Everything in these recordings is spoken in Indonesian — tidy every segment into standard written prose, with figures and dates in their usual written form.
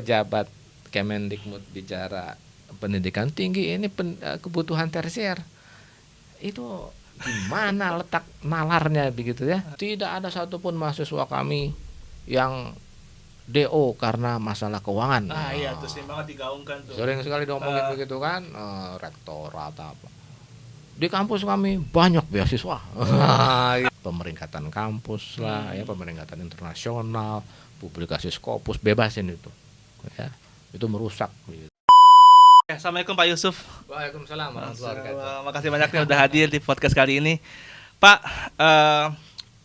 Pejabat Kemendikbud bicara pendidikan tinggi ini kebutuhan tersier itu gimana letak nalarnya begitu ya? Tidak ada satupun mahasiswa kami yang DO karena masalah keuangan. Iya tuh sering banget digaungkan tuh. Sering sekali diomongin begitu kan, rektorat apa. Di kampus kami banyak beasiswa. Pemeringkatan kampus lah, ya pemeringkatan internasional, publikasi Scopus, bebasin itu. Ya, itu merusak. Gitu. Assalamualaikum Pak Yusuf. Waalaikumsalam warahmatullahi wabarakatuh. Makasih banyak nih udah hadir di podcast kali ini. Pak,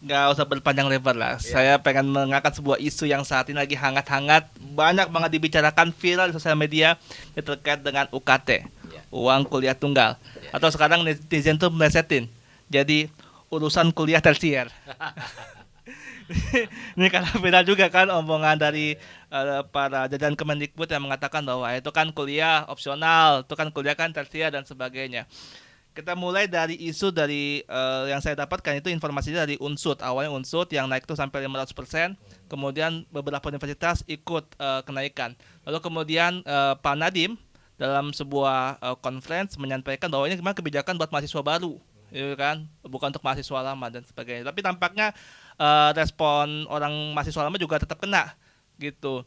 nggak usah berpanjang lebar lah. Saya pengen mengangkat sebuah isu yang saat ini lagi hangat-hangat, banyak banget dibicarakan, viral di sosial media terkait dengan UKT, uang kuliah tunggal, atau sekarang netizen tuh melesetin jadi urusan kuliah tersier. Ini karena beda juga kan omongan dari para jajaran Kemendikbud yang mengatakan bahwa itu kan kuliah opsional, itu kan kuliah kan tersier dan sebagainya. Kita mulai dari isu dari yang saya dapatkan itu informasinya dari Unsut. Awalnya Unsut yang naik itu sampai 500%, kemudian beberapa universitas ikut kenaikan. Lalu kemudian Pak Nadiem dalam sebuah conference menyampaikan bahwa ini memang kebijakan buat mahasiswa baru, gitu kan, bukan untuk mahasiswa lama dan sebagainya. Tapi tampaknya respon orang mahasiswa lama juga tetap kena, gitu.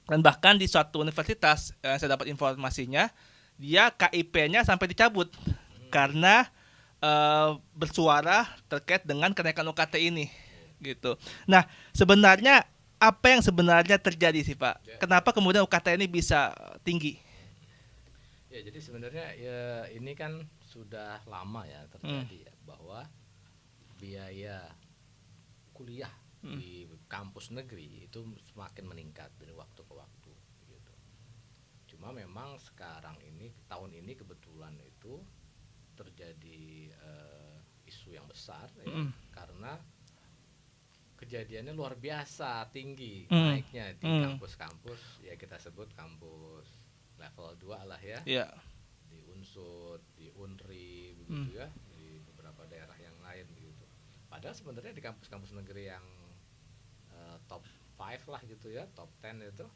Dan bahkan di suatu universitas saya dapat informasinya, dia KIP-nya sampai dicabut karena bersuara terkait dengan kenaikan UKT ini, gitu. Nah, sebenarnya apa yang sebenarnya terjadi sih Pak? Kenapa kemudian UKT ini bisa tinggi? Ya, jadi sebenarnya ya ini kan sudah lama ya terjadi ya, bahwa biaya kuliah di kampus negeri itu semakin meningkat dari waktu ke waktu gitu. Cuma memang sekarang ini tahun ini kebetulan itu terjadi isu yang besar ya, karena kejadiannya luar biasa tinggi naiknya di kampus-kampus ya, kita sebut kampus level 2 lah ya. Di Unsut, di Unri begitu ya, di beberapa daerah yang lain begitu. Padahal sebenarnya di kampus-kampus negeri yang top 5 lah gitu ya, top 10 itu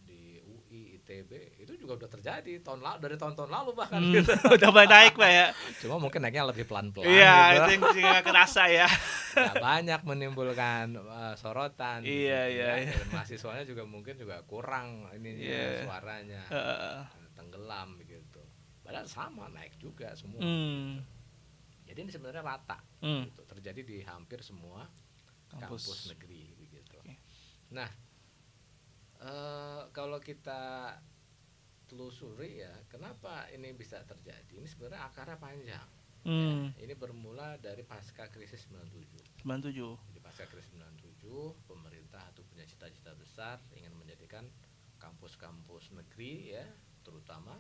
di UI, ITB itu juga udah terjadi dari tahun-tahun lalu bahkan gitu. Udah mulai naik Pak ya. Cuma mungkin naiknya lebih pelan-pelan. Iya, gitu. Itu yang nggak kerasa ya. Gak banyak menimbulkan sorotan. Iya. Dan mahasiswanya juga mungkin juga kurang ininya, suaranya tenggelam begitu. Padahal sama naik juga semua. Jadi ini sebenarnya rata, gitu. Terjadi di hampir semua kampus negeri begitu. Nah, kalau kita telusuri ya, kenapa ini bisa terjadi? Ini sebenarnya akarnya panjang. Ya, ini bermula dari pasca krisis 97. Di pasca krisis 97, pemerintah itu punya cita-cita besar ingin menjadikan kampus-kampus negeri ya, terutama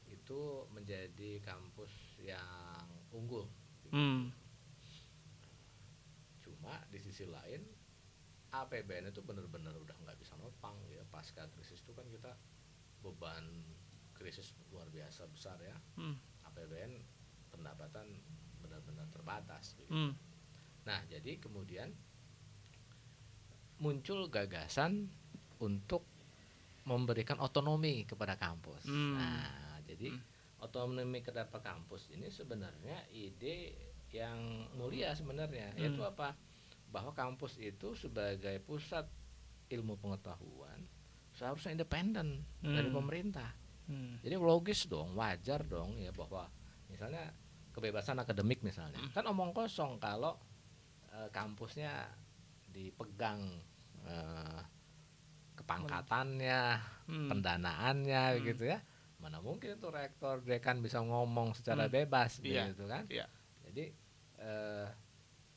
itu menjadi kampus yang unggul. Cuma di sisi lain APBN itu benar-benar udah nggak bisa nopang ya. Pasca krisis itu kan kita beban krisis luar biasa besar ya. APBN pendapatan benar-benar terbatas begitu. Nah, jadi kemudian muncul gagasan untuk memberikan otonomi kepada kampus. Nah, jadi otonomi kepada kampus ini sebenarnya ide yang mulia sebenarnya, yaitu apa? Bahwa kampus itu sebagai pusat ilmu pengetahuan seharusnya independen dari pemerintah. Jadi logis dong, wajar dong ya, bahwa misalnya kebebasan akademik misalnya, kan omong kosong kalau kampusnya dipegang kepangkatannya, pendanaannya gitu ya. Mana mungkin itu rektor, dekan bisa ngomong secara bebas gitu kan. Jadi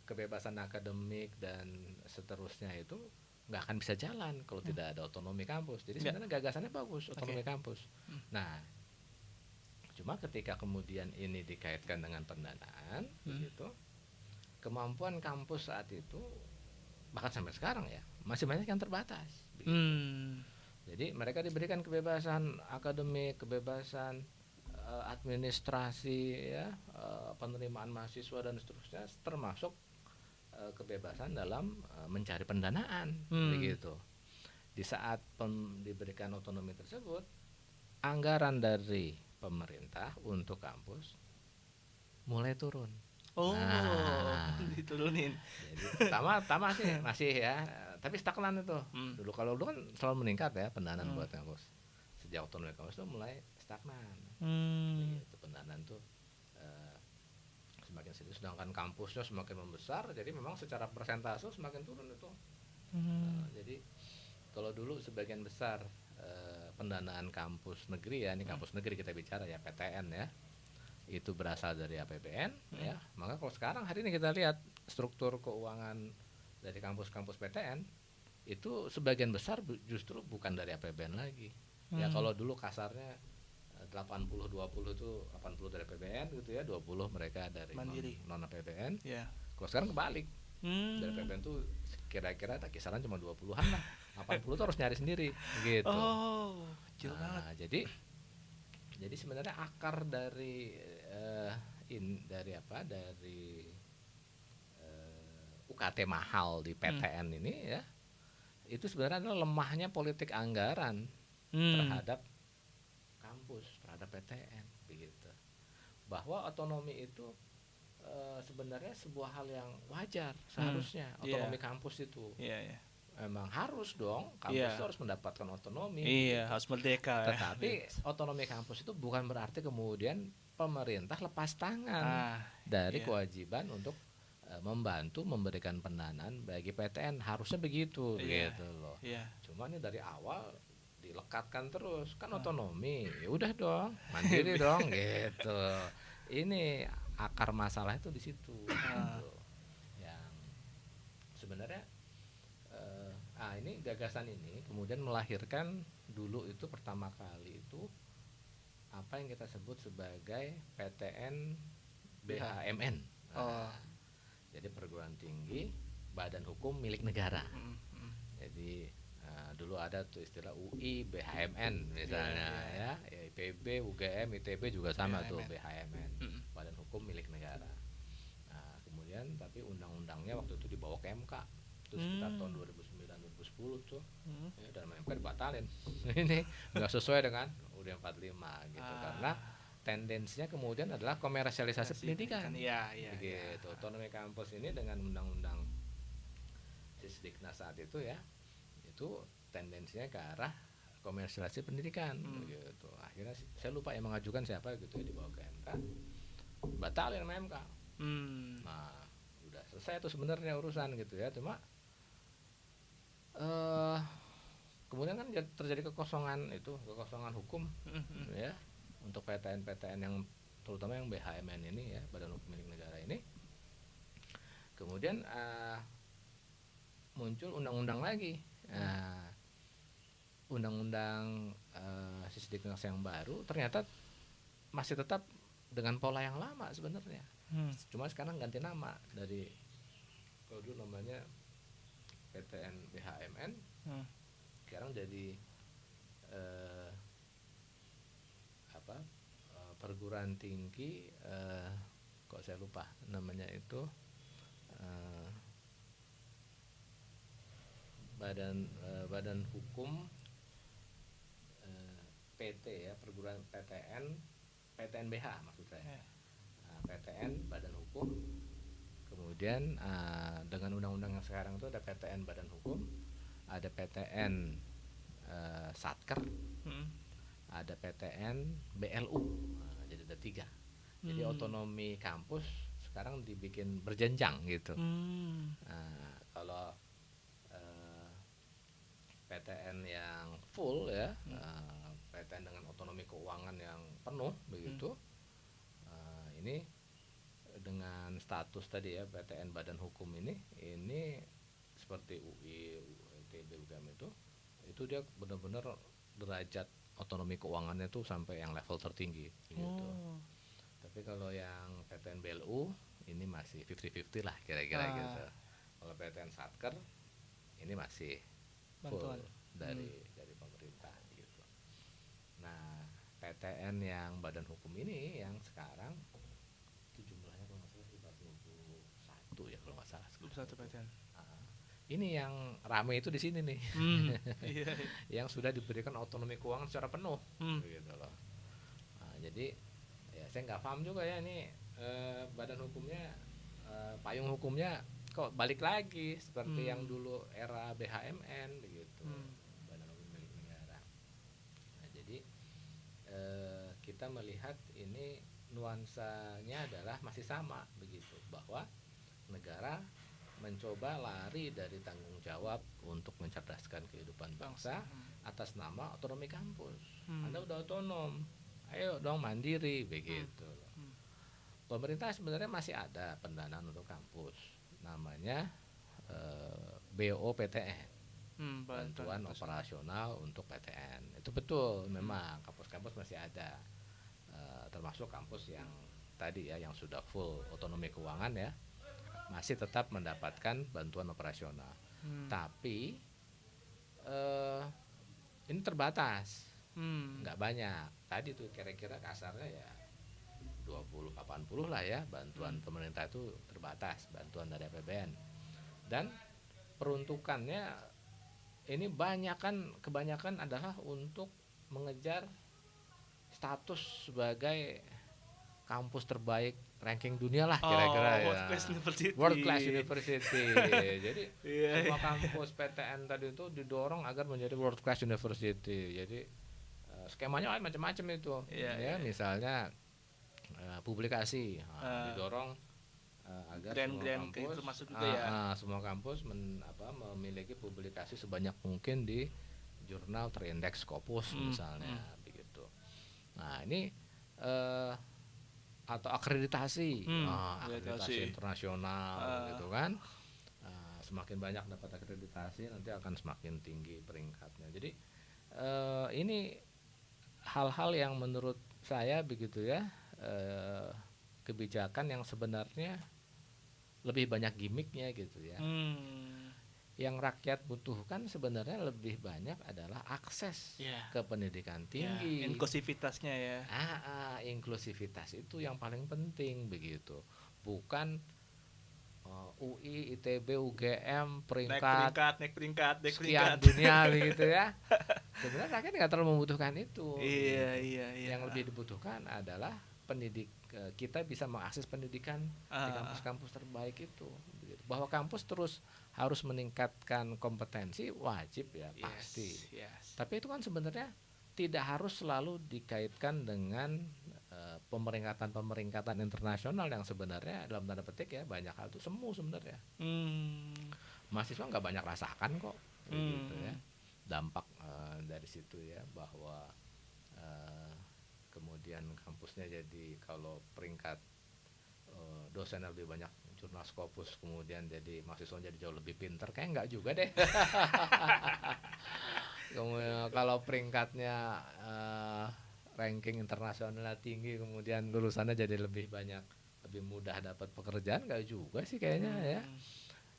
kebebasan akademik dan seterusnya itu nggak akan bisa jalan kalau tidak ada otonomi kampus. Jadi sebenarnya gagasannya bagus, otonomi kampus. Nah, cuma ketika kemudian ini dikaitkan dengan pendanaan begitu, kemampuan kampus saat itu bahkan sampai sekarang ya masih banyak yang terbatas begitu. Jadi mereka diberikan kebebasan akademik, kebebasan administrasi ya, penerimaan mahasiswa dan seterusnya, termasuk kebebasan dalam mencari pendanaan begitu. di saat diberikan otonomi tersebut, anggaran dari pemerintah untuk kampus mulai turun. Oh, Nah, diturunin. jadi pertama sih masih ya, tapi stagnan itu. Hmm. Dulu kan selalu meningkat ya pendanaan Hmm. buat kampus. Sejak otonomi kampus itu mulai stagnan. Itu pendanaan tuh semakin sedikit, sedangkan kampusnya semakin membesar, jadi memang secara persentase semakin turun itu. Jadi kalau dulu sebagian besar pendanaan kampus negeri ya, ini kampus negeri kita bicara ya, PTN ya, itu berasal dari APBN ya. Maka kalau sekarang hari ini kita lihat struktur keuangan dari kampus-kampus PTN itu sebagian besar justru bukan dari APBN lagi. Ya kalau dulu kasarnya 80-20 itu 80 dari APBN gitu ya, 20 mereka dari Mandiri. non APBN. Yeah. Kalau sekarang kebalik. Dari APBN tuh kira-kira kisaran cuma 20-an lah. 80 tuh harus nyari sendiri gitu. Oh, kecil banget. Jadi sebenarnya akar dari dari UKT mahal di PTN ini ya, itu sebenarnya adalah lemahnya politik anggaran terhadap kampus, terhadap PTN begitu. Bahwa otonomi itu sebenarnya sebuah hal yang wajar seharusnya. Otonomi kampus itu emang harus dong, kampus itu harus mendapatkan otonomi. Iya, harus merdeka. Tetapi otonomi kampus itu bukan berarti kemudian pemerintah lepas tangan dari kewajiban untuk membantu memberikan pendanaan bagi PTN. Harusnya begitu gitu loh. Cuma ini dari awal dilekatkan terus, kan otonomi, ya udah dong, mandiri dong gitu. Ini akar masalah itu di situ. Gitu. Yang sebenarnya ini gagasan ini kemudian melahirkan dulu itu pertama kali itu apa yang kita sebut sebagai PTN BHMN. Jadi perguruan tinggi badan hukum milik negara. Jadi dulu ada tuh istilah UI BHMN misalnya ya IPB, UGM, ITB juga sama BHMN. Tuh BHMN, badan hukum milik negara. Nah kemudian tapi undang-undangnya waktu itu dibawa ke MK, itu sekitar tahun 2009-2010 tuh, ya, dan MK dibatalin. Ini nggak sesuai dengan UUD 45 gitu, karena tendensinya kemudian adalah komersialisasi pendidikan. Begitu. Otonomi kampus ini dengan undang-undang Sisdiknas saat itu ya, itu tendensinya ke arah komersialisasi pendidikan gitu. Akhirnya saya lupa yang mengajukan siapa gitu ya, dibawa ke MK, batalin sama MK. Nah udah selesai tuh sebenarnya urusan gitu ya, cuma kemudian kan terjadi kekosongan hukum ya untuk PTN yang terutama yang BHMN ini ya, badan hukum milik negara ini. Kemudian muncul undang-undang lagi, undang-undang Sisdiknas yang baru ternyata masih tetap dengan pola yang lama sebenarnya. Cuma sekarang ganti nama dari, kalau dulu namanya PTN BHMN, sekarang jadi perguruan tinggi, kok saya lupa namanya itu, badan hukum PT ya, perguruan PTN BH maksud saya. PTN badan hukum, kemudian dengan undang-undang yang sekarang itu ada PTN badan hukum, ada PTN Satker, ada PTN BLU, jadi ada 3. Jadi otonomi kampus sekarang dibikin berjenjang gitu. Kalau PTN yang full ya, PTN dengan otonomi keuangan yang penuh begitu, ini dengan status tadi ya PTN badan hukum ini seperti UI, ITB, UGM itu dia benar-benar derajat otonomi keuangannya tuh sampai yang level tertinggi gitu. Tapi kalau yang PTN BLU ini masih 50-50 lah kira-kira gitu. Kalau PTN Satker ini masih full dari pemerintah gitu. Nah PTN yang badan hukum ini yang sekarang itu jumlahnya kalau nggak salah 41 ya, kalau nggak salah 21 PTN. ini yang rame itu di sini nih. Iya. Yang sudah diberikan otonomi keuangan secara penuh, begitu loh. Nah, jadi ya saya nggak paham juga ya ini badan hukumnya, payung hukumnya kok balik lagi seperti yang dulu era BHMN begitu, Badan Hukum Milik Negara. Nah, jadi kita melihat ini nuansanya adalah masih sama begitu, bahwa negara mencoba lari dari tanggung jawab untuk mencerdaskan kehidupan bangsa atas nama otonomi kampus. Anda udah otonom, ayo dong mandiri begitu. Pemerintah sebenarnya masih ada pendanaan untuk kampus, namanya BOPTN, bantuan operasional untuk PTN. Itu betul, memang kampus-kampus masih ada, termasuk kampus yang tadi ya, yang sudah full otonomi keuangan ya, masih tetap mendapatkan bantuan operasional. Tapi ini terbatas, nggak banyak. Tadi tuh kira-kira kasarnya ya 20-80 lah ya, bantuan pemerintah itu terbatas, bantuan dari APBN. Dan peruntukannya ini kebanyakan adalah untuk mengejar status sebagai kampus terbaik ranking dunia lah kira-kira ya. World Class University. Jadi semua kampus PTN tadi itu didorong agar menjadi World Class University. Jadi skemanya macam-macam itu. Ya, misalnya publikasi didorong agar semua kampus memiliki publikasi sebanyak mungkin di jurnal terindeks Scopus misalnya begitu. Nah, ini atau akreditasi internasional gitu kan. Semakin banyak dapat akreditasi nanti akan semakin tinggi peringkatnya. Jadi ini hal-hal yang menurut saya begitu ya, kebijakan yang sebenarnya lebih banyak gimmicknya gitu ya. Yang rakyat butuhkan sebenarnya lebih banyak adalah akses ke pendidikan tinggi, inklusivitasnya ya. Inklusivitas itu yang paling penting begitu, bukan UI, ITB, UGM naik peringkat sekian dunia begitu ya. Sebenarnya rakyat nggak terlalu membutuhkan itu. Iya. Yang lebih dibutuhkan adalah kita bisa mengakses pendidikan di kampus-kampus terbaik itu. Bahwa kampus terus harus meningkatkan kompetensi wajib ya, pasti. Tapi itu kan sebenarnya tidak harus selalu dikaitkan dengan pemeringkatan internasional yang sebenarnya dalam tanda petik ya banyak hal itu semu sebenarnya. Mahasiswa nggak banyak rasakan kok, gitu ya, dampak dari situ ya, bahwa kemudian kampusnya jadi kalau peringkat dosen lebih banyak jurnal Scopus, kemudian jadi mahasiswa jadi jauh lebih pintar, kayak nggak juga deh. Kemudian kalau peringkatnya ranking internasionalnya tinggi, kemudian lulusannya jadi lebih banyak, lebih mudah dapat pekerjaan, nggak juga sih kayaknya ya.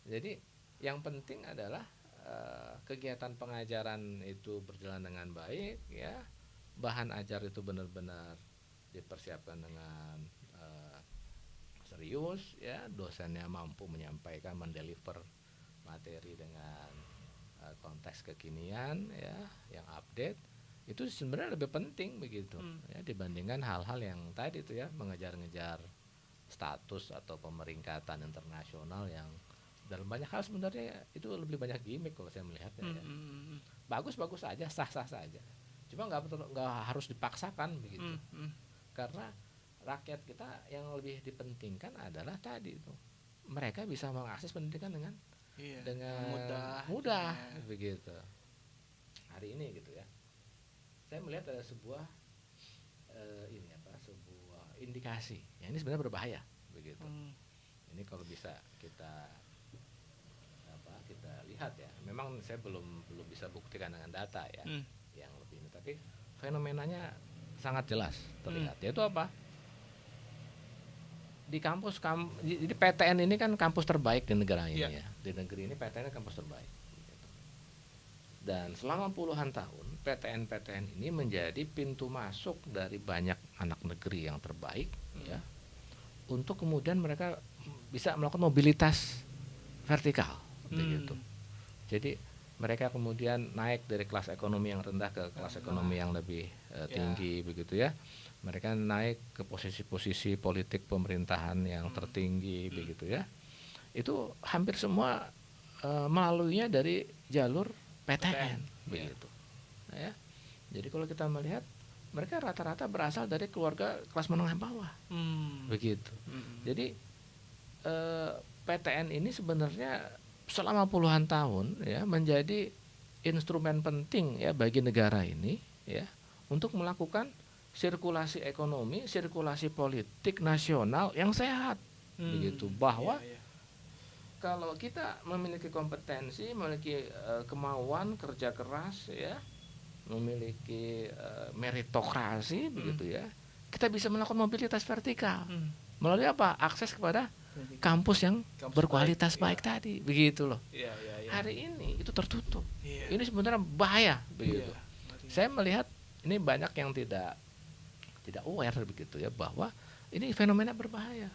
Jadi yang penting adalah kegiatan pengajaran itu berjalan dengan baik ya, bahan ajar itu benar-benar dipersiapkan dengan serius ya, dosennya mampu menyampaikan, mendeliver materi dengan konteks kekinian ya, yang update. Itu sebenarnya lebih penting begitu ya, dibandingkan hal-hal yang tadi itu ya, mengejar-ngejar status atau pemeringkatan internasional yang dalam banyak hal sebenarnya itu lebih banyak gimmick kalau saya melihatnya ya. Bagus-bagus aja, sah-sah saja, cuma nggak harus dipaksakan begitu. Karena rakyat kita yang lebih dipentingkan adalah tadi itu, mereka bisa mengakses pendidikan dengan mudah begitu. Hari ini gitu ya, saya melihat ada sebuah sebuah indikasi yang ini sebenarnya berbahaya begitu. Ini kalau bisa kita lihat ya, memang saya belum bisa buktikan dengan data ya yang lebih ini, tapi fenomenanya sangat jelas terlihat. Yaitu apa? Di kampus jadi PTN ini kan kampus terbaik di negara ini ya. Di negeri ini PTN kampus terbaik. Dan selama puluhan tahun PTN ini menjadi pintu masuk dari banyak anak negeri yang terbaik ya, untuk kemudian mereka bisa melakukan mobilitas vertikal begitu. Jadi mereka kemudian naik dari kelas ekonomi yang rendah ke kelas ekonomi yang lebih tinggi begitu ya. Mereka naik ke posisi-posisi politik pemerintahan yang tertinggi begitu ya. Itu hampir semua melaluinya dari jalur PTN begitu. Nah, ya. Jadi kalau kita melihat mereka rata-rata berasal dari keluarga kelas menengah bawah begitu. Jadi PTN ini sebenarnya selama puluhan tahun ya menjadi instrumen penting ya bagi negara ini ya untuk melakukan sirkulasi ekonomi, sirkulasi politik nasional yang sehat begitu. Bahwa kalau kita memiliki kompetensi, memiliki kemauan kerja keras ya, memiliki meritokrasi begitu ya, kita bisa melakukan mobilitas vertikal melalui apa? Akses kepada kampus yang berkualitas baik tadi begitu loh. Hari ini itu tertutup. Ini sebenarnya bahaya begitu. Saya melihat ini banyak yang tidak aware begitu ya bahwa ini fenomena berbahaya.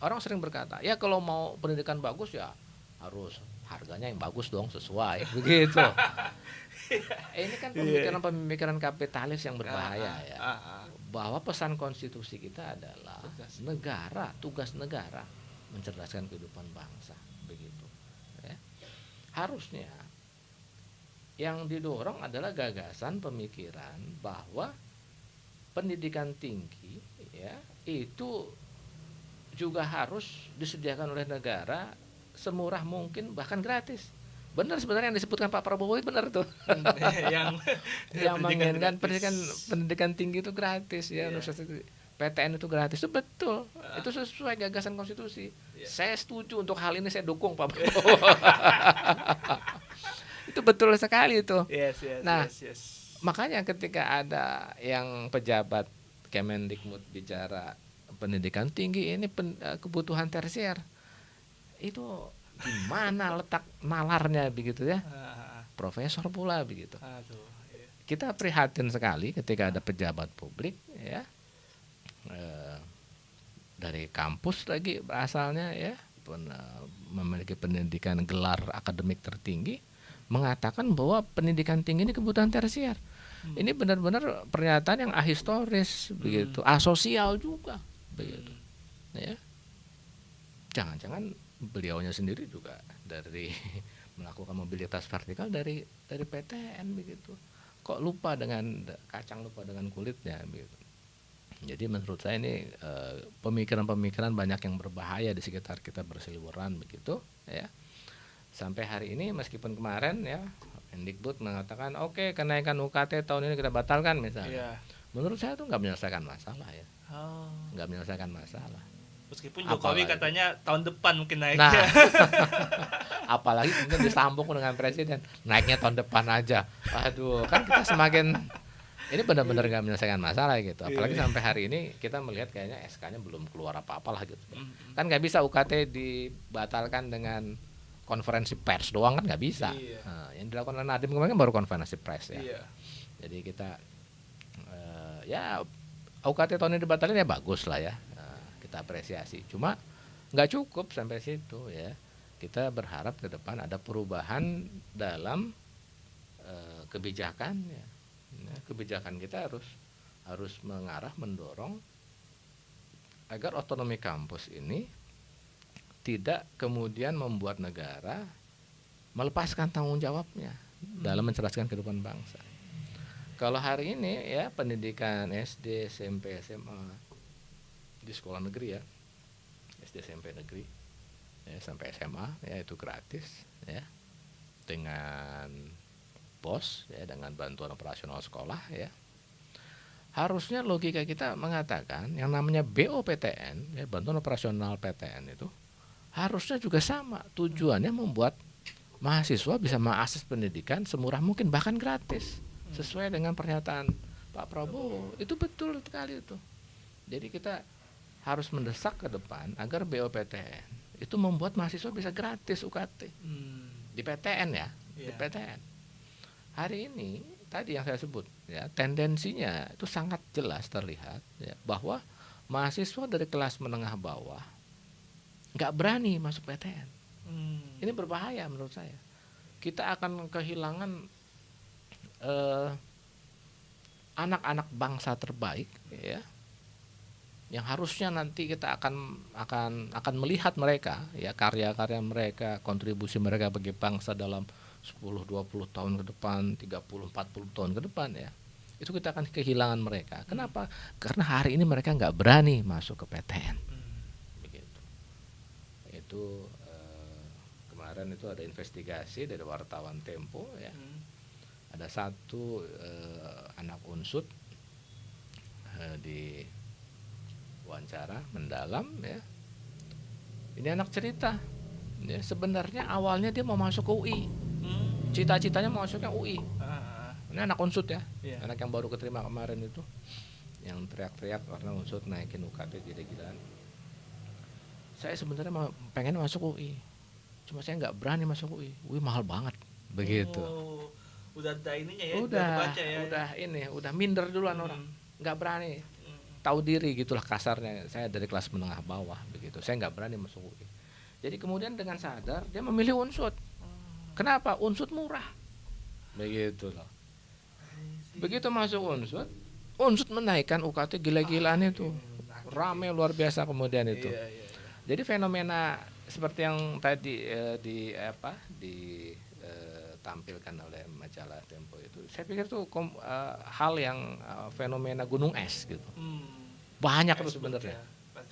Orang sering berkata, ya kalau mau pendidikan bagus ya harus harganya yang bagus dong, sesuai begitu. Ini kan pemikiran kapitalis yang berbahaya ya. Bahwa pesan konstitusi kita adalah tugas negara mencerdaskan kehidupan bangsa begitu ya. Harusnya yang didorong adalah gagasan pemikiran bahwa pendidikan tinggi ya itu juga harus disediakan oleh negara semurah mungkin bahkan gratis. Benar sebenarnya yang disebutkan Pak Prabowo itu benar tuh. yang menginginkan pendidikan tinggi itu gratis ya, PTN itu gratis itu betul. Itu sesuai gagasan konstitusi. Saya setuju untuk hal ini, saya dukung Pak Prabowo. Itu betul sekali itu. Makanya ketika ada yang pejabat Kemendikbud bicara pendidikan tinggi ini kebutuhan tersier, itu di mana letak nalarnya begitu ya, profesor pula begitu. Kita prihatin sekali ketika ada pejabat publik ya dari kampus lagi asalnya ya memiliki pendidikan gelar akademik tertinggi mengatakan bahwa pendidikan tinggi ini kebutuhan tersier. Ini benar-benar pernyataan yang ahistoris begitu, asosial juga begitu ya. Jangan-jangan beliaunya sendiri juga dari melakukan mobilitas vertikal dari PTN begitu. Kok lupa dengan kacang lupa dengan kulitnya begitu. Jadi menurut saya ini pemikiran-pemikiran banyak yang berbahaya di sekitar kita berseliweran begitu ya. Sampai hari ini meskipun kemarin ya Mendikbud mengatakan oke, kenaikan UKT tahun ini kita batalkan misalnya. Menurut saya itu nggak menyelesaikan masalah ya. Nggak menyelesaikan masalah. Meskipun Jokowi katanya tahun depan mungkin naik. Nah, apalagi mungkin disambung dengan presiden naiknya tahun depan aja. Aduh, kan kita semakin ini benar-benar nggak menyelesaikan masalah gitu. Apalagi sampai hari ini kita melihat kayaknya SK-nya belum keluar apa-apalah gitu. Kan nggak bisa UKT dibatalkan dengan konferensi pers doang, kan nggak bisa. Nah, yang dilakukan oleh Nadiem kemarin kan baru konferensi pers ya. Jadi kita ya UKT tahun ini dibatalin ya bagus lah ya. Kita apresiasi. Cuma nggak cukup sampai situ ya. Kita berharap ke depan ada perubahan dalam kebijakan ya. Kebijakan kita harus mengarah mendorong agar otonomi kampus ini tidak kemudian membuat negara melepaskan tanggung jawabnya dalam mencerdaskan kehidupan bangsa. Kalau hari ini ya pendidikan SD, SMP, SMA di sekolah negeri ya, SD SMP negeri ya, sampai SMA ya itu gratis ya, dengan BOS ya, dengan bantuan operasional sekolah ya. Harusnya logika kita mengatakan yang namanya BOPTN ya, bantuan operasional PTN itu harusnya juga sama, tujuannya membuat mahasiswa bisa mengakses pendidikan semurah mungkin bahkan gratis sesuai dengan pernyataan Pak Prabowo. Itu betul sekali itu. Jadi kita harus mendesak ke depan agar BOPTN itu membuat mahasiswa bisa gratis UKT di PTN ya, di PTN. Hari ini tadi yang saya sebut ya, tendensinya itu sangat jelas terlihat ya, bahwa mahasiswa dari kelas menengah bawah nggak berani masuk PTN. Ini berbahaya menurut saya. kita akan kehilangan eh, anak-anak bangsa terbaik, ya, yang harusnya nanti kita akan melihat mereka, ya, karya-karya mereka, kontribusi mereka bagi bangsa dalam 10-20 tahun ke depan, 30-40 tahun ke depan, ya. Itu kita akan kehilangan mereka. Kenapa? Karena hari ini mereka nggak berani masuk ke PTN. Begitu. Itu kemarin itu ada investigasi dari wartawan Tempo, ya. Ada satu anak unsut di wawancara mendalam, ya. Ini anak cerita, ya, sebenarnya awalnya dia mau masuk ke UI, cita-citanya mau masuknya UI. Ini anak unsut, ya, anak yang baru keterima kemarin itu, yang teriak-teriak karena unsut naikin UKT gila-gilaan. Saya sebenarnya pengen masuk UI, cuma saya nggak berani masuk UI. UI mahal banget, begitu. Udah ada ininya ya, udah minder duluan orang, nggak berani. Tahu diri gitulah kasarnya, saya dari kelas menengah bawah begitu, saya nggak berani masuk UI. Jadi kemudian dengan sadar dia memilih unsut. Kenapa? Unsut murah, begitu loh. Begitu masuk unsut menaikkan UKT gila-gilaan itu, rame luar biasa kemudian itu. Jadi fenomena seperti yang tadi ditampilkan oleh majalah Tempo itu, saya pikir itu hal yang fenomena gunung es gitu. Banyak tuh sebenarnya.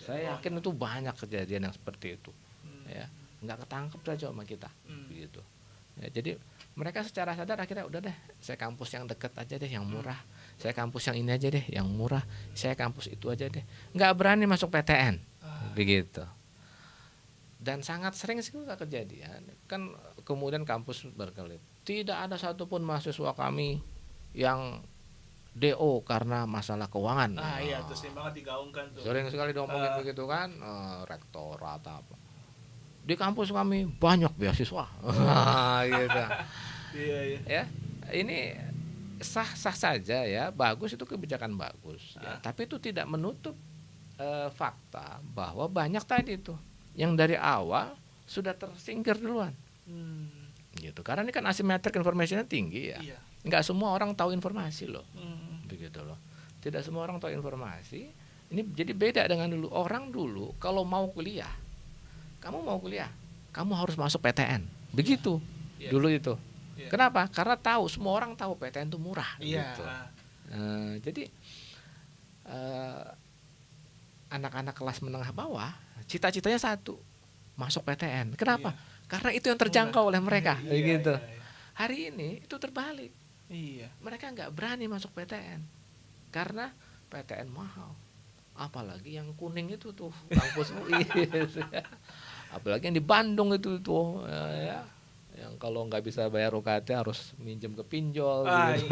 Saya yakin itu banyak kejadian yang seperti itu. Ya, nggak ketangkep saja sama kita, begitu. Ya, jadi mereka secara sadar akhirnya udah deh, saya kampus yang deket aja deh, yang murah. Saya kampus yang ini aja deh, yang murah. Saya kampus itu aja deh. Nggak berani masuk PTN, begitu. Dan sangat sering sih kejadian. Kan kemudian kampus berkelit. Tidak ada satupun mahasiswa kami yang DO karena masalah keuangan. Iya, terus banget digaungkan tuh. Sering sekali diomongin begitu kan, rektorat apa. Di kampus kami banyak beasiswa. Gitu. Iya. Ya, ini sah-sah saja, ya, bagus, itu kebijakan bagus, ya. Tapi itu tidak menutup fakta bahwa banyak tadi tuh yang dari awal sudah tersingkir duluan. Gitu. Karena ini kan asymmetric information-nya tinggi, ya. Iya. Nggak semua orang tahu informasi loh, begitu loh. Tidak semua orang tahu informasi. Ini jadi beda dengan dulu. Orang dulu kalau mau kuliah, kamu harus masuk PTN, begitu. Dulu itu. Kenapa? Karena tahu, semua orang tahu PTN itu murah, gitu. Jadi anak-anak kelas menengah bawah cita-citanya satu, masuk PTN. Kenapa? Karena itu yang terjangkau oleh mereka, gitu. Hari ini itu terbalik. Mereka nggak berani masuk PTN karena PTN mahal. Apalagi yang kuning itu tuh kampus UI. Apalagi yang di Bandung itu tuh, ya. Yang kalau nggak bisa bayar UKT harus minjem ke pinjol. Gitu.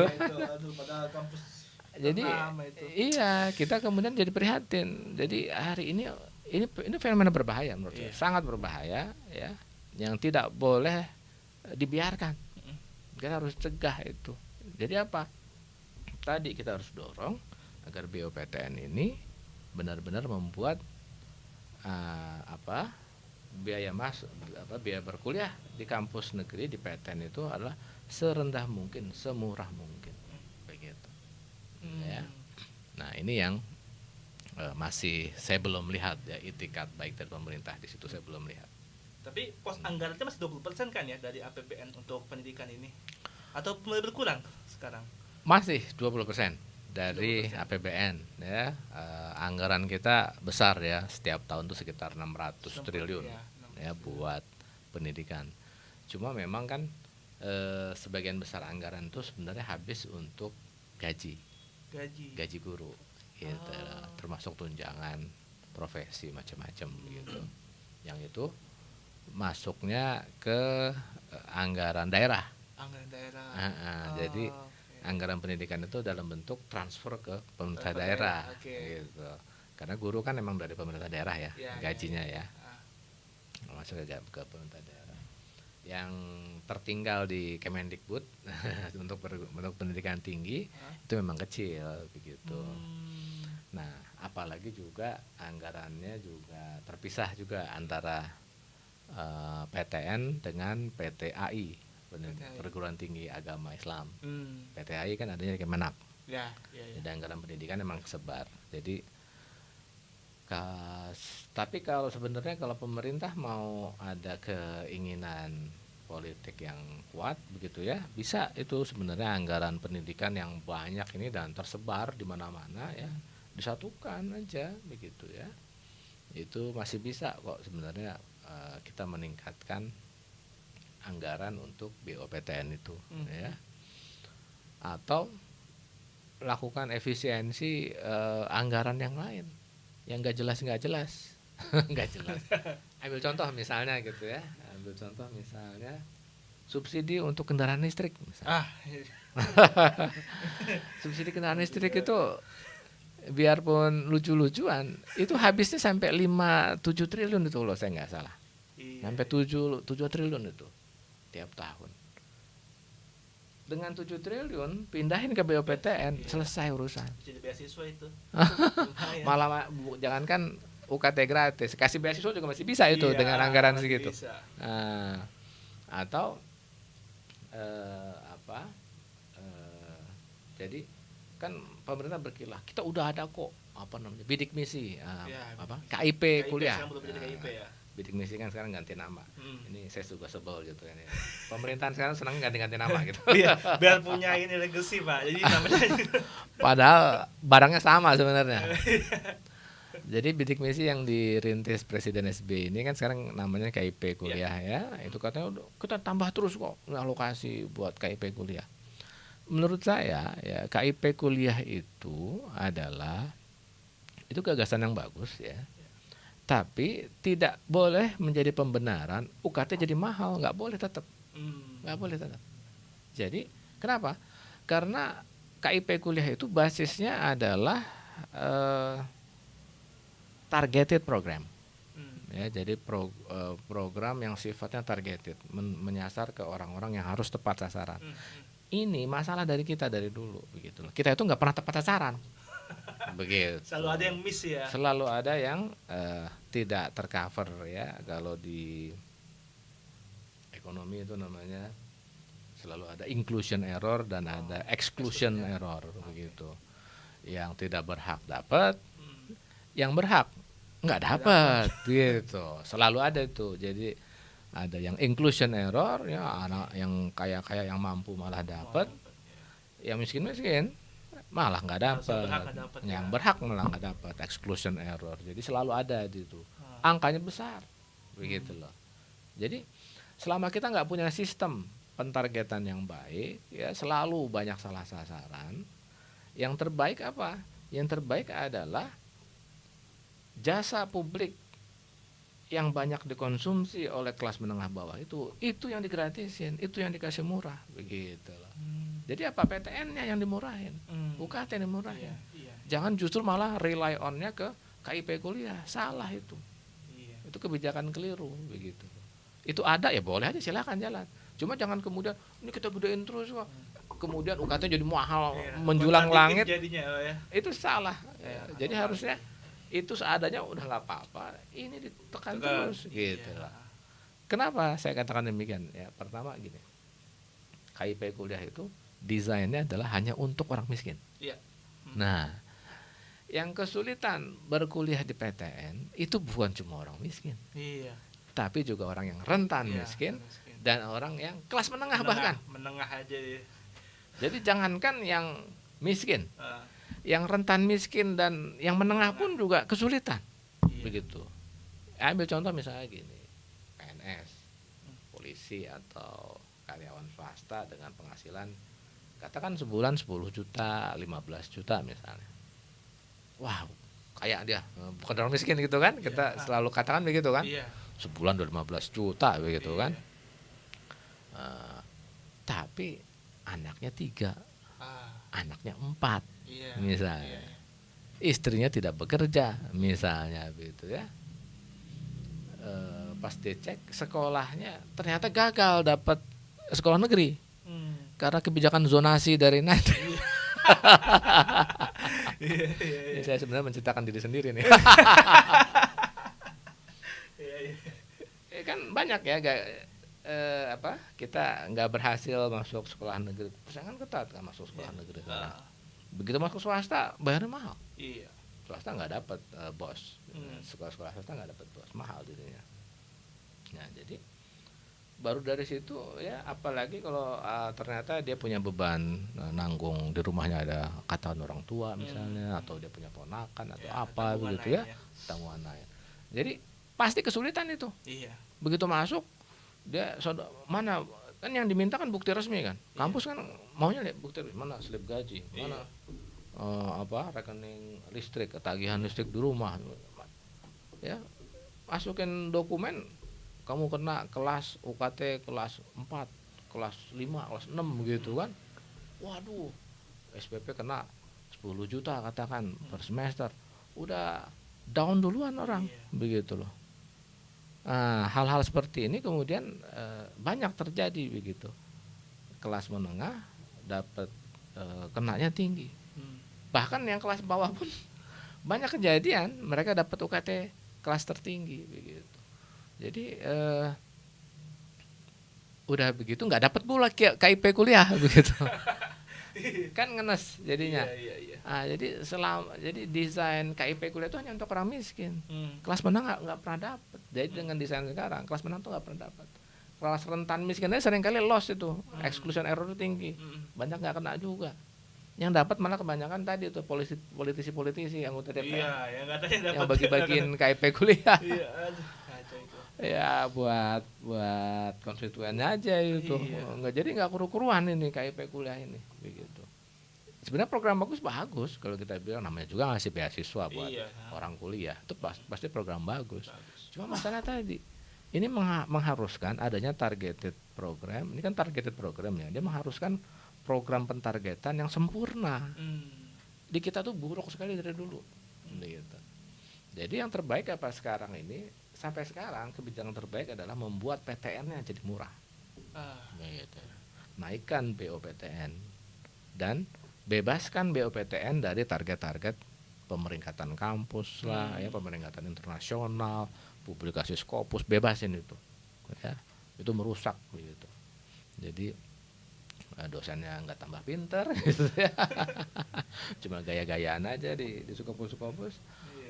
Padahal kampus. Jadi iya, kita kemudian jadi prihatin. Jadi hari ini fenomena berbahaya menurut saya, sangat berbahaya, ya, yang tidak boleh dibiarkan. Kita harus cegah itu. Jadi apa? Tadi kita harus dorong agar BOPTN ini benar-benar membuat biaya berkuliah di kampus negeri, di PTN itu adalah serendah mungkin, semurah mungkin, begitu. Ya. Nah, ini yang masih saya belum lihat, ya, itikat baik dari pemerintah di situ saya belum lihat. Tapi pos anggarannya masih 20% kan ya dari APBN untuk pendidikan ini? Atau mulai berkurang sekarang? Masih 20% dari 20%. APBN, ya. Anggaran kita besar, ya, setiap tahun itu sekitar 600 triliun, ya, buat pendidikan. Cuma memang kan sebagian besar anggaran itu sebenarnya habis untuk gaji guru, gitu. Termasuk tunjangan profesi macam-macam, gitu. Yang itu masuknya ke anggaran daerah. Jadi anggaran pendidikan itu dalam bentuk transfer ke pemerintah daerah, gitu. Karena guru kan memang dari pemerintah daerah, ya, gajinya, ya. Masuk ke pemerintah daerah. Yang tertinggal di Kemendikbud untuk pendidikan tinggi itu memang kecil, begitu. Nah, apalagi juga anggarannya juga terpisah juga antara PTN dengan PT AI, perguruan tinggi agama Islam. Hmm. PTHI kan adanya di Kemenak. Ya. Dan anggaran pendidikan memang kesebar. Jadi tapi kalau sebenarnya kalau pemerintah mau ada keinginan politik yang kuat begitu ya, bisa itu sebenarnya anggaran pendidikan yang banyak ini dan tersebar di mana-mana ya, disatukan aja begitu ya. Itu masih bisa kok sebenarnya kita meningkatkan anggaran untuk BOPTN itu ya. Atau lakukan efisiensi anggaran yang lain yang nggak jelas nggak jelas. Ambil contoh misalnya gitu ya, subsidi untuk kendaraan listrik misalnya. Subsidi kendaraan listrik itu biarpun lucu-lucuan itu habisnya sampai 5-7 triliun itu loh, saya nggak salah. Sampai 7 triliun itu tiap tahun. Dengan 7 triliun pindahin ke BOPTN, selesai urusan. Jadi beasiswa itu. Malah jangankan UKT gratis, kasih beasiswa juga masih bisa itu dengan anggaran segitu. Atau jadi kan pemerintah berkilah, kita udah ada kok bidik misi, KIP kuliah. Bidik misi kan sekarang ganti nama. Ini saya juga sebel gitu kan ya. Pemerintahan sekarang senang ganti-ganti nama gitu. Biar punya ini legacy, Pak. Jadi namanya padahal barangnya sama sebenarnya. Jadi bidik misi yang dirintis Presiden SBY ini kan sekarang namanya KIP kuliah ya. Itu katanya kita tambah terus kok alokasi buat KIP kuliah. Menurut saya ya KIP kuliah itu gagasan yang bagus ya. Tapi tidak boleh menjadi pembenaran UKT jadi mahal, nggak boleh tetap. Jadi kenapa? Karena KIP kuliah itu basisnya adalah targeted program. Ya, jadi program yang sifatnya targeted, menyasar ke orang-orang yang harus tepat sasaran. Ini masalah dari kita dari dulu begitu. Kita itu nggak pernah tepat sasaran. Begitu. Selalu ada yang miss ya. Selalu ada yang tidak tercover ya. Kalau di ekonomi itu namanya selalu ada inclusion error dan ada exclusion error begitu. Yang tidak berhak dapat, yang berhak nggak dapat gitu. Selalu ada itu. Jadi ada yang inclusion error ya, anak yang kaya yang mampu malah dapat, yang miskin malah nggak dapat, yang berhak malah nggak dapat, exclusion error. Jadi selalu ada itu, angkanya besar, begitu loh. Jadi selama kita nggak punya sistem pentargetan yang baik, ya selalu banyak salah sasaran. Yang terbaik apa? Yang terbaik adalah jasa publik yang banyak dikonsumsi oleh kelas menengah bawah itu yang digratisin, itu yang dikasih murah, begitu loh. Jadi apa PTN-nya yang dimurahin, UKT yang dimurahin. Jangan justru malah rely on-nya ke KIP kuliah, salah itu. Itu kebijakan keliru, begitu. Itu ada ya boleh aja silakan jalan. Cuma jangan kemudian ini kita gedein terus kok. Kemudian UKT jadi mahal, menjulang langit. Jadinya, ya. Itu salah. Jadi harusnya itu seadanya udah nggak apa-apa, ini ditekan terus gitu lah. Kenapa saya katakan demikian ya? Pertama gini, KIP kuliah itu desainnya adalah hanya untuk orang miskin. Nah, yang kesulitan berkuliah di PTN itu bukan cuma orang miskin, tapi juga orang yang rentan miskin dan orang yang kelas menengah bahkan menengah aja ya. Jadi jangankan yang miskin, yang rentan miskin dan yang menengah pun juga kesulitan, begitu. Ambil contoh misalnya gini, PNS, polisi atau karyawan swasta dengan penghasilan katakan sebulan 10 juta, 15 juta misalnya. Wow, kayak dia, bukan orang miskin gitu kan? Kita selalu katakan begitu kan? Sebulan 15 juta begitu kan? Tapi anaknya 3, anaknya 4. Misalnya istrinya tidak bekerja misalnya begitu ya, pas dicek sekolahnya ternyata gagal dapat sekolah negeri karena kebijakan zonasi dari Nadiem. Saya sebenarnya menceritakan diri sendiri nih. Kan banyak ya kita nggak berhasil masuk sekolah negeri, persaingan ketat kan masuk sekolah negeri sekarang. Begitu masuk swasta bayarnya mahal. Iya. Swasta nggak dapat bos, sekolah-sekolah swasta nggak dapat bos, mahal dirinya. Nah jadi baru dari situ ya, apalagi kalau ternyata dia punya beban nanggung di rumahnya, ada katakan orang tua misalnya, atau dia punya ponakan atau apa begitu ya, tanggungan lain. Jadi pasti kesulitan itu. Iya. Begitu masuk dia mana kan yang diminta kan bukti resmi kan, kampus kan maunya lihat bukti resmi, mana slip gaji, mana rekening listrik, tagihan listrik di rumah, ya masukin dokumen kamu kena kelas UKT kelas 4, kelas 5, kelas 6 gitu kan. Waduh, SPP kena 10 juta katakan per semester. Udah down duluan orang, begitu loh. Nah, hal-hal seperti ini kemudian banyak terjadi begitu. Kelas menengah dapat kenanya tinggi. Bahkan yang kelas bawah pun banyak kejadian mereka dapat UKT kelas tertinggi begitu. Jadi udah begitu nggak dapat pula KIP kuliah begitu. Kan ngenes jadinya. Jadi desain KIP kuliah itu hanya untuk orang miskin. Kelas menang nggak pernah dapat. Jadi dengan desain sekarang kelas menang tuh nggak pernah dapat. Kelas rentan miskinnya seringkali loss itu, exclusion error itu tinggi, banyak nggak kena juga. Yang dapat malah kebanyakan tadi tuh politisi-politisi anggota DPR yang bagi-bagiin KIP kuliah. Ya buat konstituennya aja itu. Nggak kuru-kuruan ini KIP kuliah ini begitu. Sebenarnya program bagus kalau kita bilang, namanya juga ngasih beasiswa buat orang kuliah, itu pasti program bagus. Cuma masalah tadi ini mengharuskan adanya targeted program. Ini kan targeted program ya, dia mengharuskan program pentargetan yang sempurna. Di kita tuh buruk sekali dari dulu gitu. Jadi yang terbaik apa sekarang ini, sampai sekarang kebijakan terbaik adalah membuat PTN-nya jadi murah. Gitu. Naikkan BOPTN dan bebaskan BOPTN dari target-target pemeringkatan kampus lah, ya, pemeringkatan internasional, publikasi Scopus, bebasin itu. Ya, itu merusak gitu. Jadi dosennya nggak tambah pinter gitu ya. Cuma gaya-gayaan aja di Scopus.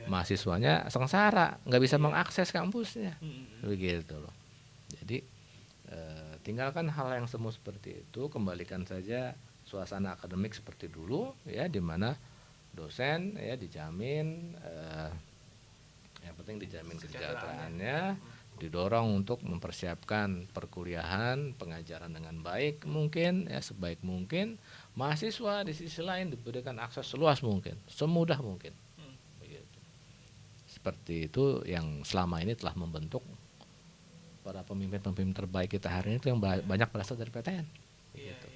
Mahasiswanya sengsara, nggak bisa mengakses kampusnya, begitu loh. Jadi tinggalkan hal yang semu seperti itu, kembalikan saja suasana akademik seperti dulu, ya, di mana dosen ya dijamin, yang penting dijamin kesejahteraannya, didorong untuk mempersiapkan perkuliahan, pengajaran dengan baik mungkin, ya, sebaik mungkin. Mahasiswa di sisi lain diberikan akses seluas mungkin, semudah mungkin. Seperti itu yang selama ini telah membentuk para pemimpin-pemimpin terbaik kita hari ini, itu yang banyak berasal dari PTN. Gitu.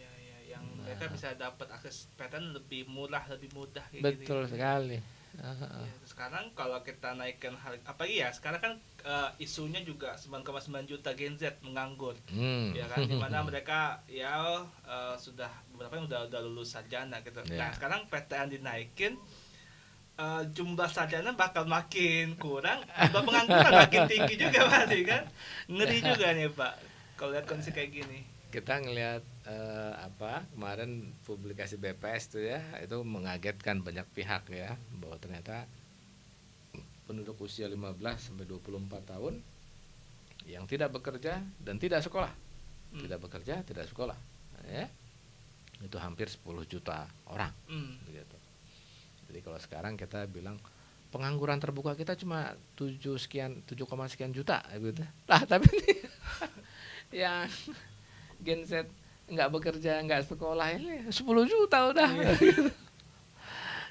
Yang mereka bisa dapat akses PTN lebih murah, lebih mudah. Betul gitu, sekali. Sekarang kalau kita naikkan hal sekarang kan isunya juga 9,9 juta Gen Z menganggur, ya kan, dimana mereka sudah beberapa yang udah lulus sarjana gitu. Nah sekarang PTN dinaikin, jumlah sarjana bakal makin kurang, jumlah pengangguran makin tinggi juga berarti kan. Ngeri juga nih Pak kalau lihat kondisi kayak gini. Kita ngelihat kemarin publikasi BPS tuh ya, itu mengagetkan banyak pihak ya, bahwa ternyata penduduk usia 15 sampai 24 tahun yang tidak bekerja dan tidak sekolah. Tidak bekerja, tidak sekolah, ya. Itu hampir 10 juta orang. Begitu. Jadi kalau sekarang kita bilang pengangguran terbuka kita cuma 7 sekian juta gitu. Lah tapi ini yang Gen Z nggak bekerja, nggak sekolah ini 10 juta udah. Gitu.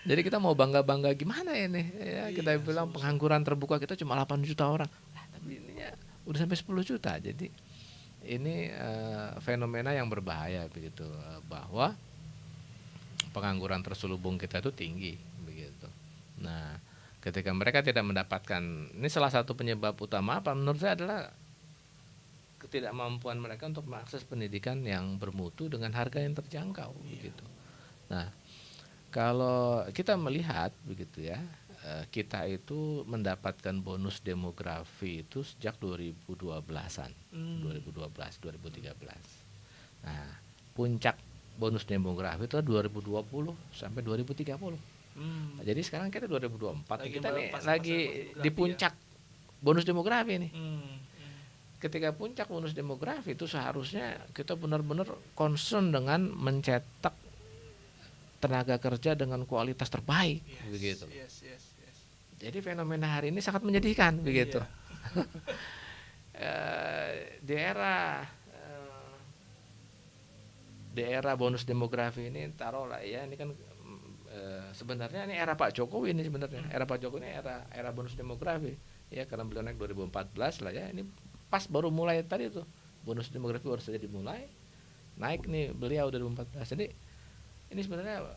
Jadi kita mau bangga gimana ini? Ya, kita bilang pengangguran terbuka kita cuma 8 juta orang. Lah tapi ininya udah sampai 10 juta. Jadi ini fenomena yang berbahaya begitu, bahwa pengangguran terselubung kita itu tinggi begitu. Nah, ketika mereka tidak mendapatkan, ini salah satu penyebab utama apa menurut saya adalah ketidakmampuan mereka untuk mengakses pendidikan yang bermutu dengan harga yang terjangkau begitu. Nah, kalau kita melihat begitu ya, kita itu mendapatkan bonus demografi itu sejak 2012-an, 2012, 2013. Nah, puncak bonus demografi itu 2020 sampai 2030. Nah, jadi sekarang kita 2024, kita nih lagi di puncak bonus demografi nih. Ketika puncak bonus demografi itu seharusnya kita benar-benar concern dengan mencetak tenaga kerja dengan kualitas terbaik, begitu. Jadi fenomena hari ini sangat menyedihkan, begitu. Di era bonus demografi ini, taruhlah ya, ini kan sebenarnya ini era Pak Jokowi ini sebenarnya. Era Pak Jokowi ini era bonus demografi. Ya, karena beliau naik 2014 lah ya. Ini pas baru mulai tadi tuh. Bonus demografi baru saja dimulai. Naik nih beliau 2014. Jadi ini sebenarnya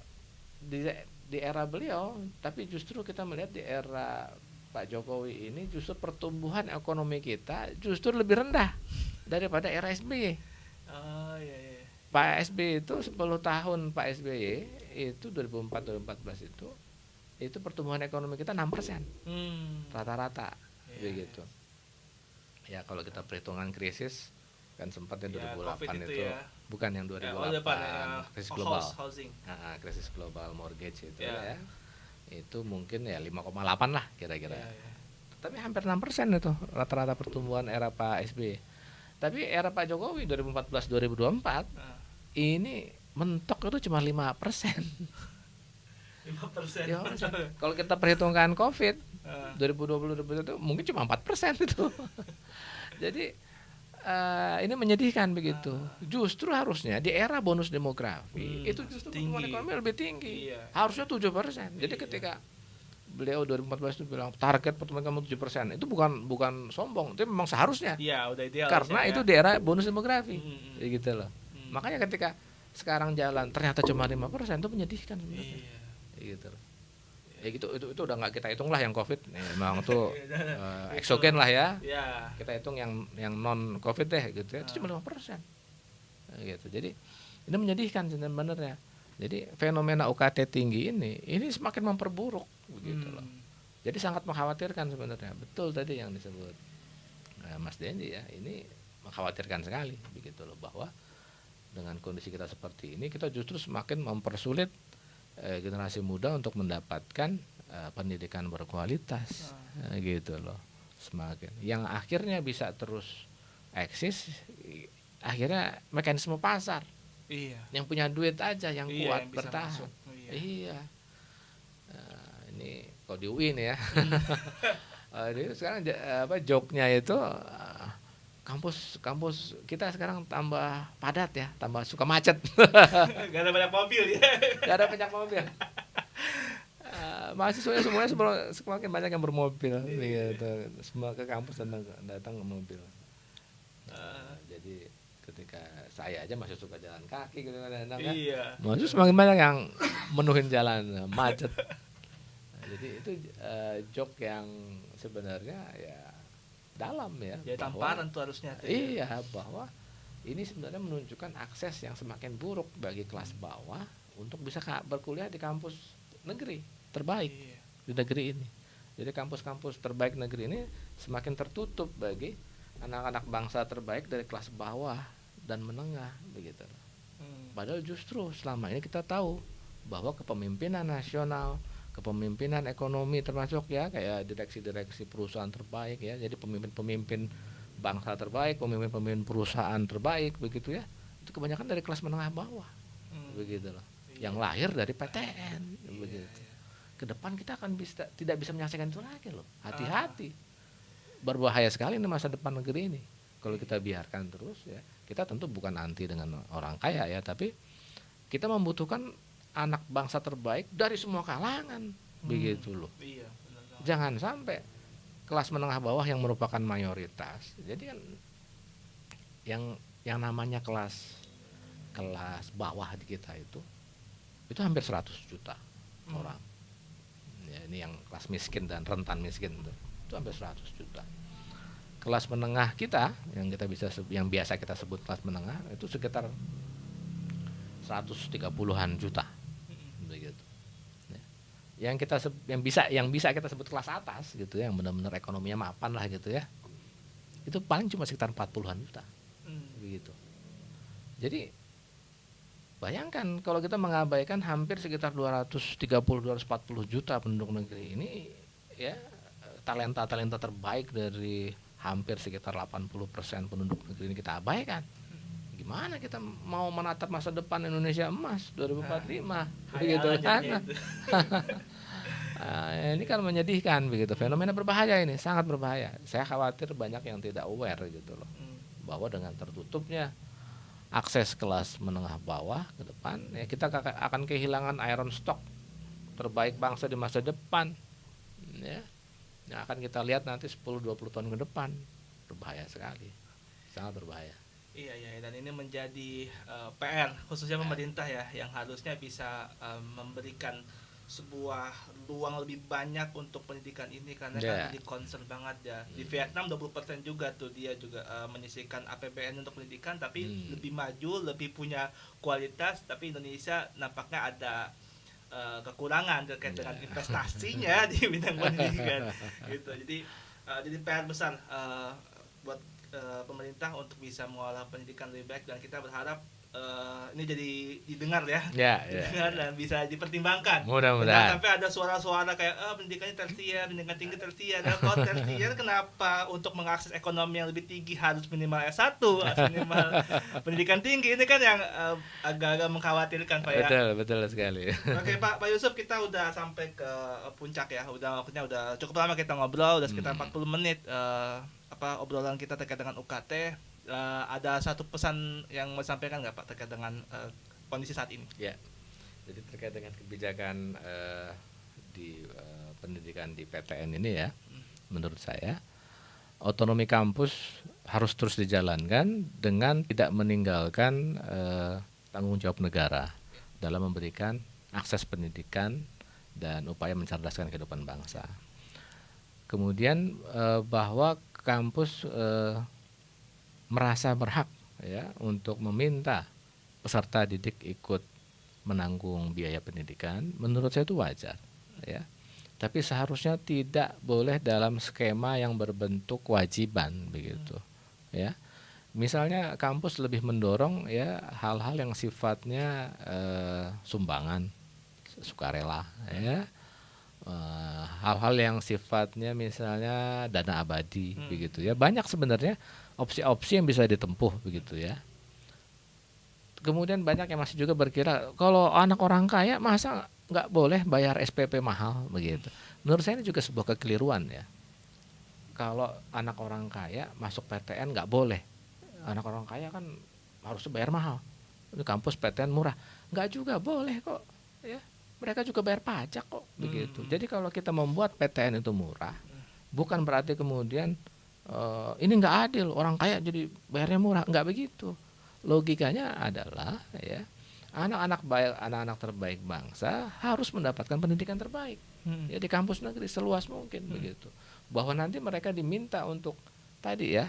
di era beliau, tapi justru kita melihat di era Pak Jokowi ini justru pertumbuhan ekonomi kita justru lebih rendah daripada era SBY. Pak SBY itu 10 tahun Pak SBY itu 2004-2014 itu pertumbuhan ekonomi kita 6% rata-rata, begitu. Ya kalau kita perhitungan krisis kan sempat yang 2008 itu ya. Bukan yang 2008 krisis global, krisis global mortgage itu ya, itu mungkin ya 5,8 lah kira-kira. Tapi hampir 6% itu rata-rata pertumbuhan era Pak SBY. Tapi era Pak Jokowi 2014-2024 ini mentok itu cuma 5%. 5%. Kalau kita perhitungkan COVID 2020 itu mungkin cuma 4% itu. Jadi ini menyedihkan begitu. Justru harusnya di era bonus demografi itu justru pertumbuhan ekonomi lebih tinggi. Harusnya 7%. Jadi ketika beliau 2014 itu bilang target pertumbuhan ekonomi 7%, itu bukan sombong, itu memang seharusnya. Iya, udah ideal. Karena itu di era bonus demografi. Gitu loh. Makanya ketika sekarang jalan ternyata cuma 5%, itu menyedihkan sebenarnya. Gitu loh. Ya gitu, itu udah nggak kita hitung lah yang COVID, memang tuh eksogen lah ya. Kita hitung yang non COVID deh gitu ya, itu cuma 5%. Gitu. Jadi ini menyedihkan sebenarnya. Jadi fenomena UKT tinggi ini semakin memperburuk begitu loh. Jadi sangat mengkhawatirkan sebenarnya. Betul tadi yang disebut Mas Dendi ya, ini mengkhawatirkan sekali begitu loh, bahwa dengan kondisi kita seperti ini kita justru semakin mempersulit generasi muda untuk mendapatkan pendidikan berkualitas, gitu loh. Semakin yang akhirnya bisa terus eksis, akhirnya mekanisme pasar. Yang punya duit aja yang kuat yang bertahan. Ini kalau di UI nih ya. Jadi sekarang joknya itu kampus kita sekarang tambah padat ya, tambah suka macet. Gak ada banyak mobil ya. Gak ada banyak mobil. Mahasiswanya semuanya semakin banyak yang bermobil, gitu. Semua ke kampus datang mobil. Jadi ketika saya aja masih suka jalan kaki gitu kadang-kadang kan. Maksudnya semakin banyak yang menuhin jalan macet. Jadi itu jok yang sebenarnya ya dalam ya. Jadi tamparan tuh harusnya. Iya, bahwa ini sebenarnya menunjukkan akses yang semakin buruk bagi kelas bawah untuk bisa berkuliah di kampus negeri terbaik di negeri ini. Jadi kampus-kampus terbaik negeri ini semakin tertutup bagi anak-anak bangsa terbaik dari kelas bawah dan menengah begitu. Padahal justru selama ini kita tahu bahwa kepemimpinan nasional, kepemimpinan ekonomi termasuk ya kayak direksi-direksi perusahaan terbaik ya, jadi pemimpin-pemimpin bangsa terbaik, pemimpin-pemimpin perusahaan terbaik begitu ya, itu kebanyakan dari kelas menengah bawah, begitu loh, yang lahir dari PTN, begitu. Kedepan kita akan tidak bisa menyaksikan itu lagi loh, hati-hati, berbahaya sekali ini masa depan negeri ini kalau kita biarkan terus ya. Kita tentu bukan anti dengan orang kaya ya, tapi kita membutuhkan anak bangsa terbaik dari semua kalangan, begitu loh. Jangan sampai kelas menengah bawah yang merupakan mayoritas. Jadi kan yang namanya kelas bawah di kita itu hampir 100 juta orang. Ya, ini yang kelas miskin dan rentan miskin itu hampir 100 juta. Kelas menengah kita yang biasa kita sebut kelas menengah itu sekitar 130-an juta. Begitu. Ya. yang bisa kita sebut kelas atas gitu ya, yang benar-benar ekonominya mapan lah gitu ya, itu paling cuma sekitar 40-an juta begitu. Jadi bayangkan kalau kita mengabaikan hampir sekitar 230-240 juta penduduk negeri ini ya, talenta-talenta terbaik dari hampir sekitar 80% penduduk negeri ini kita abaikan. Gimana kita mau menatap masa depan Indonesia emas 2045 begitu kan? Ini kan menyedihkan begitu, fenomena berbahaya ini, sangat berbahaya. Saya khawatir banyak yang tidak aware gitu loh, bahwa dengan tertutupnya akses kelas menengah bawah ke depan ya, kita akan kehilangan iron stock terbaik bangsa di masa depan ya, yang akan kita lihat nanti 10-20 tahun ke depan. Berbahaya sekali, sangat berbahaya. Iya, dan ini menjadi PR khususnya pemerintah ya, yang harusnya bisa memberikan sebuah ruang lebih banyak untuk pendidikan ini, karena kan jadi concern banget ya. Di Vietnam 20% juga tuh dia juga menyisihkan APBN untuk pendidikan, tapi lebih maju, lebih punya kualitas. Tapi Indonesia nampaknya ada kekurangan terkait dengan investasinya di bidang pendidikan gitu. Jadi PR besar buat pemerintah untuk bisa mengolah pendidikan lebih baik, dan kita berharap ini jadi didengar ya, didengar dan bisa dipertimbangkan. Mudah-mudahan. Sampai ada suara-suara kayak pendidikannya tersier, pendidikan tinggi tersier. Kalau tersier kenapa untuk mengakses ekonomi yang lebih tinggi harus minimal S1, harus minimal pendidikan tinggi? Ini kan yang agak-agak mengkhawatirkan Pak ya. Betul sekali. Oke Pak Yusuf, kita udah sampai ke puncak ya. Waktunya udah cukup lama kita ngobrol, udah sekitar 40 menit obrolan kita terkait dengan UKT. Ada satu pesan yang mau disampaikan nggak Pak terkait dengan kondisi saat ini? Ya, jadi terkait dengan kebijakan di pendidikan di PTN ini ya, menurut saya otonomi kampus harus terus dijalankan dengan tidak meninggalkan tanggung jawab negara dalam memberikan akses pendidikan dan upaya mencerdaskan kehidupan bangsa. Kemudian bahwa kampus merasa berhak ya untuk meminta peserta didik ikut menanggung biaya pendidikan, menurut saya itu wajar ya. Tapi seharusnya tidak boleh dalam skema yang berbentuk kewajiban begitu ya. Misalnya kampus lebih mendorong ya hal-hal yang sifatnya sumbangan, sukarela ya. Hal-hal yang sifatnya misalnya dana abadi begitu ya. Banyak sebenarnya opsi-opsi yang bisa ditempuh begitu ya. Kemudian banyak yang masih juga berkira kalau anak orang kaya masa nggak boleh bayar SPP mahal begitu. Menurut saya ini juga sebuah kekeliruan ya. Kalau anak orang kaya masuk PTN nggak boleh. Anak orang kaya kan harus bayar mahal. Di kampus PTN murah. Nggak juga, boleh kok ya. Mereka juga bayar pajak kok begitu. Jadi kalau kita membuat PTN itu murah, bukan berarti kemudian ini nggak adil, orang kaya jadi bayarnya murah, nggak begitu. Logikanya adalah ya anak-anak terbaik bangsa harus mendapatkan pendidikan terbaik ya di kampus negeri seluas mungkin begitu. Bahwa nanti mereka diminta untuk tadi ya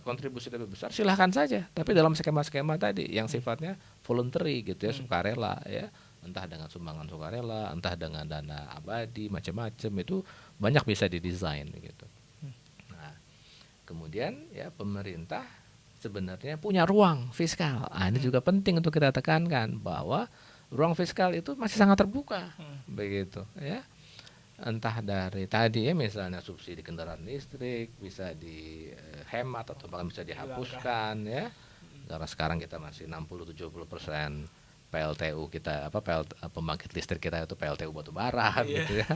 kontribusi lebih besar, silahkan saja. Tapi dalam skema-skema tadi yang sifatnya voluntary gitu ya, sukarela ya, entah dengan sumbangan sukarela, entah dengan dana abadi, macam-macam itu banyak bisa didesain gitu. Kemudian ya pemerintah sebenarnya punya ruang fiskal. Ini juga penting untuk kita tekankan bahwa ruang fiskal itu masih sangat terbuka, begitu ya. Entah dari tadi ya misalnya subsidi kendaraan listrik bisa dihemat atau bahkan bisa dihapuskan ya. Karena sekarang kita masih 60-70% PLTU kita pembangkit listrik kita itu PLTU batubara gitu ya.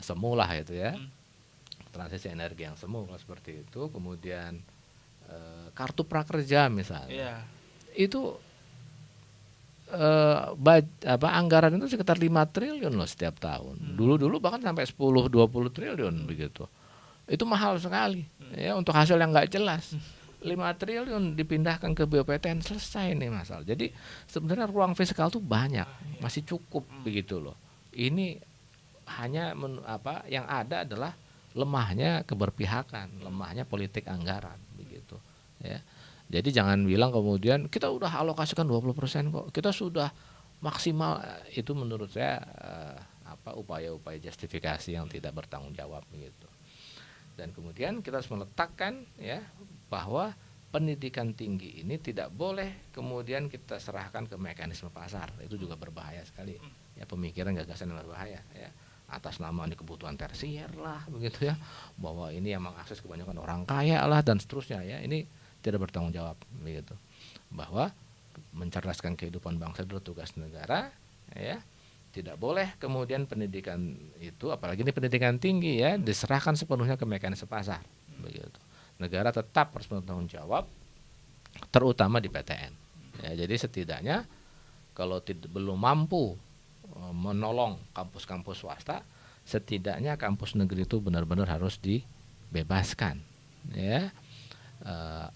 Semula itu ya. Transisi energi yang semu seperti itu. Kemudian kartu prakerja misalnya itu anggaran itu sekitar 5 triliun loh setiap tahun. Dulu bahkan sampai 10-20 triliun begitu. Itu mahal sekali ya untuk hasil yang nggak jelas. 5 triliun dipindahkan ke BPTN, selesai nih masalah. Jadi sebenarnya ruang fiskal tuh banyak, masih cukup begitu loh. Ini hanya yang ada adalah lemahnya keberpihakan, lemahnya politik anggaran begitu ya. Jadi jangan bilang kemudian kita udah alokasikan 20% kok, kita sudah maksimal. Itu menurut saya upaya-upaya justifikasi yang tidak bertanggung jawab begitu. Dan kemudian kita harus meletakkan ya bahwa pendidikan tinggi ini tidak boleh kemudian kita serahkan ke mekanisme pasar. Itu juga berbahaya sekali. Ya, pemikiran gagasan yang berbahaya ya. Atas nama ini kebutuhan tersier lah begitu ya. Bahwa ini yang mengakses kebanyakan orang kaya lah dan seterusnya ya. Ini tidak bertanggung jawab begitu. Bahwa mencerdaskan kehidupan bangsa adalah tugas negara ya. Tidak boleh kemudian pendidikan itu, apalagi ini pendidikan tinggi ya, diserahkan sepenuhnya ke mekanisme pasar begitu. Negara tetap harus bertanggung jawab, terutama di PTN ya. Jadi setidaknya kalau belum mampu menolong kampus-kampus swasta, setidaknya kampus negeri itu benar-benar harus dibebaskan ya.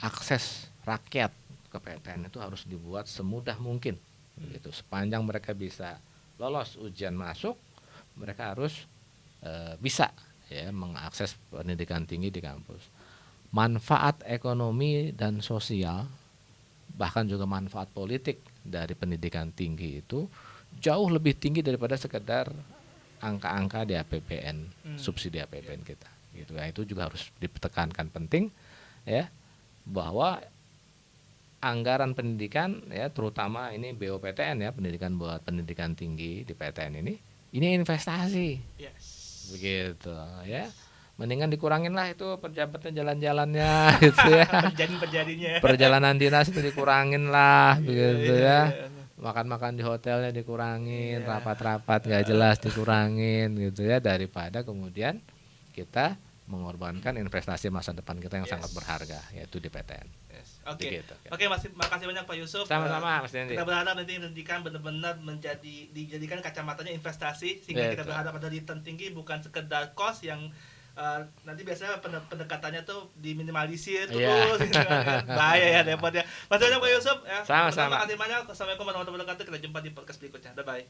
Akses rakyat ke PTN itu harus dibuat semudah mungkin begitu. Sepanjang mereka bisa lolos ujian masuk, mereka harus bisa ya mengakses pendidikan tinggi di kampus. Manfaat ekonomi dan sosial, bahkan juga manfaat politik dari pendidikan tinggi itu jauh lebih tinggi daripada sekedar angka-angka di APBN, subsidi APBN kita gitu ya. Itu juga harus ditekankan penting ya, bahwa anggaran pendidikan ya, terutama ini BOPTN ya, pendidikan buat pendidikan tinggi di PTN ini investasi. Yes. Begitu ya. Mendingan dikurangin lah itu pejabatnya jalan-jalannya gitu ya. Perjadinya. Perjalanan dinas itu dikurangin lah begitu ya. Makan-makan di hotelnya dikurangin, rapat-rapat nggak jelas dikurangin gitu ya, daripada kemudian kita mengorbankan investasi masa depan kita yang sangat berharga, yaitu di PTN. Oke, Oke, makasih banyak Pak Yusuf. Sama-sama, Mas Dendi. Kita berharap nanti pendidikan benar-benar dijadikan kacamatanya investasi, sehingga kita berharap ada return tinggi, bukan sekedar cost yang nanti biasanya pendekatannya tuh diminimalisir terus, gitu kan. Bahaya ya, repot ya. Makasih banyak Pak Yusuf. Ya. Sama-sama. Terima kasih banyak. Assalamualaikum warahmatullahi wabarakatuh. Kita jumpa di podcast berikutnya. Bye bye.